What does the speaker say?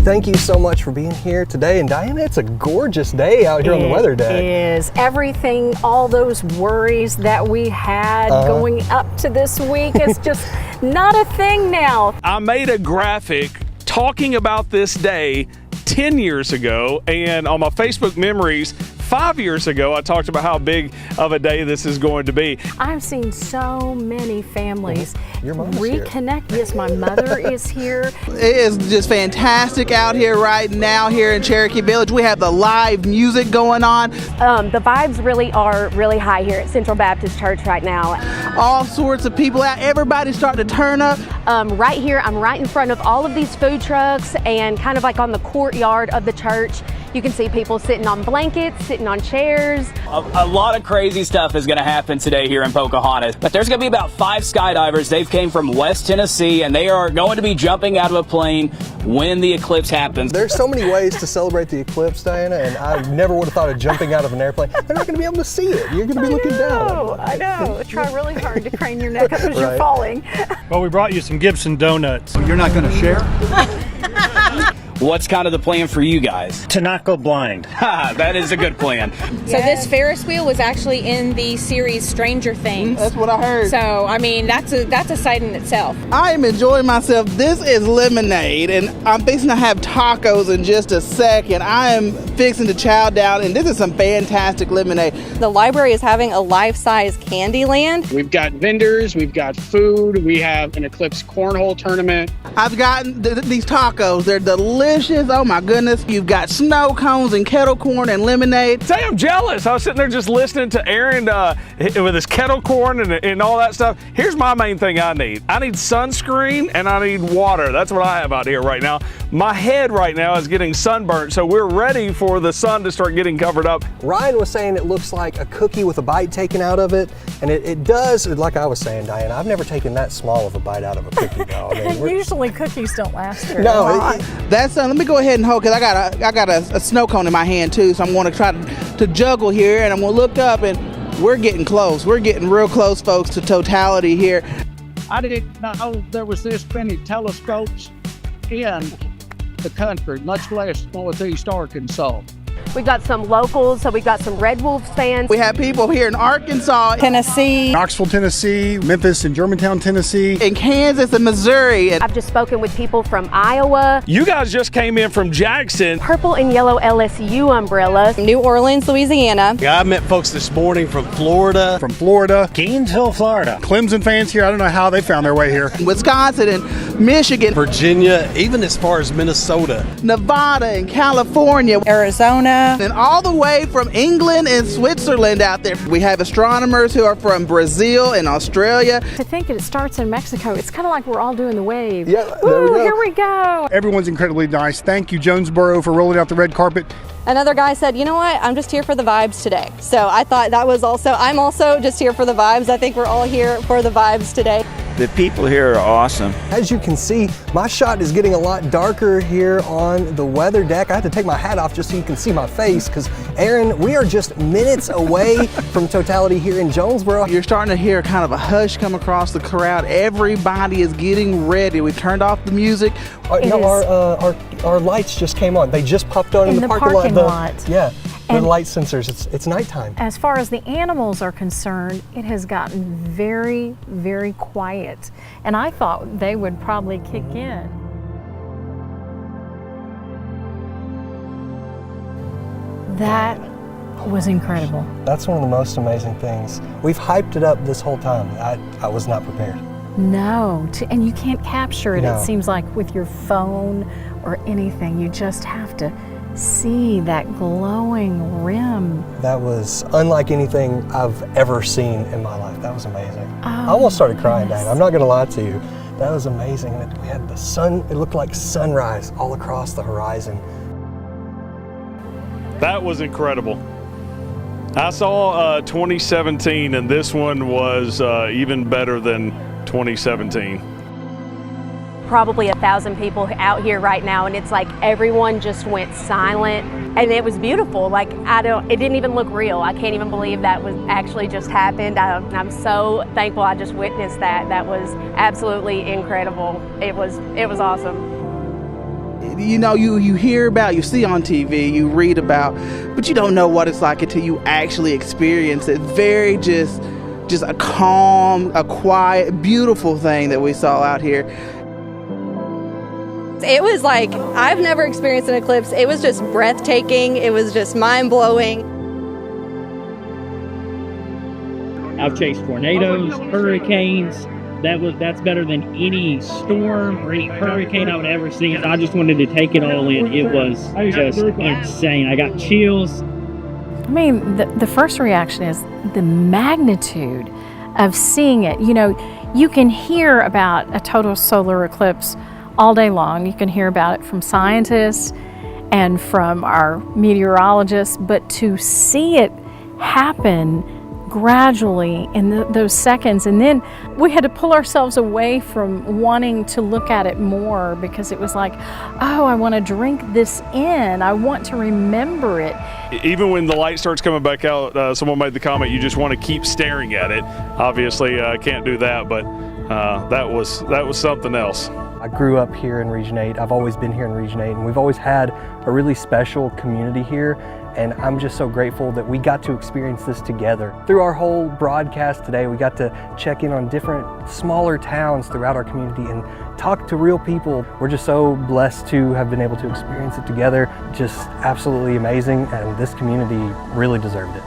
Thank you so much for being here today. And Diana, it's a gorgeous day out here on the weather deck. It is. Everything, all those worries that we had going up to this week, it's just not a thing now. I made a graphic talking about this day 10 years ago, and on my Facebook memories 5 years ago, I talked about how big of a day this is going to be. I've seen so many families reconnect. Yes, my mother is here. It is just fantastic out here right now here in Cherokee Village. We have the live music going on. The vibes really are really high here at Central Baptist Church right now. All sorts of people out. Everybody's starting to turn up. Right here, I'm right in front of all of these food trucks and kind of like on the courtyard of the church. You can see people sitting on blankets, sitting on chairs. A lot of crazy stuff is going to happen today here in Pocahontas. But there's going to be about 5 skydivers. They've came from West Tennessee, and they are going to be jumping out of a plane when the eclipse happens. There's so many ways to celebrate the eclipse, Diana, and I never would have thought of jumping out of an airplane. They're not going to be able to see it. You're going to be looking down. I know. Try really hard to crane your neck up as you're falling. Well, we brought you some Gibson donuts. You're not going to share? What's kind of the plan for you guys? To not go blind. That is a good plan. So this Ferris wheel was actually in the series Stranger Things. That's what I heard. So, I mean, that's a sight in itself. I am enjoying myself. This is lemonade, and I'm fixing to have tacos in just a second. I am fixing to chow down, and this is some fantastic lemonade. The library is having a life-size candy land. We've got vendors, we've got food, we have an Eclipse cornhole tournament. I've gotten these tacos. They're delicious. Oh my goodness. You've got snow cones and kettle corn and lemonade. Say, I'm jealous. I was sitting there just listening to Aaron with his kettle corn and all that stuff. Here's my main thing I need. I need sunscreen and I need water. That's what I have out here right now. My head right now is getting sunburnt, so we're ready for the sun to start getting covered up. Ryan was saying it looks like a cookie with a bite taken out of it, and it does, like I was saying, Diana, I've never taken that small of a bite out of a cookie, though. I mean, Usually cookies don't last very long. That's let me go ahead and hold, because I got a snow cone in my hand too, so I'm going to try to juggle here, and I'm going to look up, and we're getting close. We're getting real close, folks, to totality here. I didn't know there was this many telescopes in the country, much less Northeast Arkansas. We've got some locals, so we've got some Red Wolves fans. We have people here in Arkansas, Tennessee, Knoxville, Tennessee, Memphis and Germantown, Tennessee, in Kansas and Missouri. I've just spoken with people from Iowa. You guys just came in from Jackson. Purple and yellow LSU umbrellas. New Orleans, Louisiana. Yeah, I met folks this morning from Florida. Gainesville, Florida. Clemson fans here. I don't know how they found their way here. Wisconsin and Michigan, Virginia, even as far as Minnesota. Nevada and California, Arizona, and all the way from England and Switzerland out there. We have astronomers who are from Brazil and Australia. To think it starts in Mexico, it's kind of like we're all doing the wave. Yeah, there we go. Here we go. Everyone's incredibly nice. Thank you, Jonesboro, for rolling out the red carpet. Another guy said, you know what, I'm just here for the vibes today. So I thought that was I'm also just here for the vibes. I think we're all here for the vibes today. The people here are awesome. As you can see, my shot is getting a lot darker here on the weather deck. I have to take my hat off just so you can see my face, because Aaron, we are just minutes away from totality here in Jonesboro. You're starting to hear kind of a hush come across the crowd. Everybody is getting ready. We've turned off the music. Our lights just came on. They just popped on in the parking lot. Yeah. The light sensors, it's nighttime. As far as the animals are concerned, it has gotten very, very quiet. And I thought they would probably kick in. That was incredible. That's one of the most amazing things. We've hyped it up this whole time. I was not prepared. No, and you can't capture it, No. It seems like, with your phone or anything. You just have to see that glowing rim. That was unlike anything I've ever seen in my life. That was amazing. Oh, I almost started crying, Diana. I'm not going to lie to you. That was amazing. We had the sun, it looked like sunrise all across the horizon. That was incredible. I saw 2017, and this one was even better than 2017. Probably 1,000 people out here right now, and it's like everyone just went silent, and it was beautiful. Like it didn't even look real. I can't even believe that was actually just happened. I'm so thankful I just witnessed that. That was absolutely incredible. It was awesome. You know, you hear about, you see on TV, you read about, but you don't know what it's like until you actually experience it. Very just a calm, a quiet, beautiful thing that we saw out here. It was like, I've never experienced an eclipse. It was just breathtaking. It was just mind-blowing. I've chased tornadoes, hurricanes. That's better than any storm or any hurricane I would ever see. I just wanted to take it all in. It was just insane. I got chills. I mean, the first reaction is the magnitude of seeing it. You know, you can hear about a total solar eclipse all day long. You can hear about it from scientists and from our meteorologists, but to see it happen gradually in those seconds, and then we had to pull ourselves away from wanting to look at it more, because it was like, oh, I want to drink this in, I want to remember it. Even when the light starts coming back out, someone made the comment, you just want to keep staring at it. Obviously can't do that, but that was something else. I grew up here in Region 8. I've always been here in Region 8, and we've always had a really special community here. And I'm just so grateful that we got to experience this together. Through our whole broadcast today, we got to check in on different smaller towns throughout our community and talk to real people. We're just so blessed to have been able to experience it together. Just absolutely amazing, and this community really deserved it.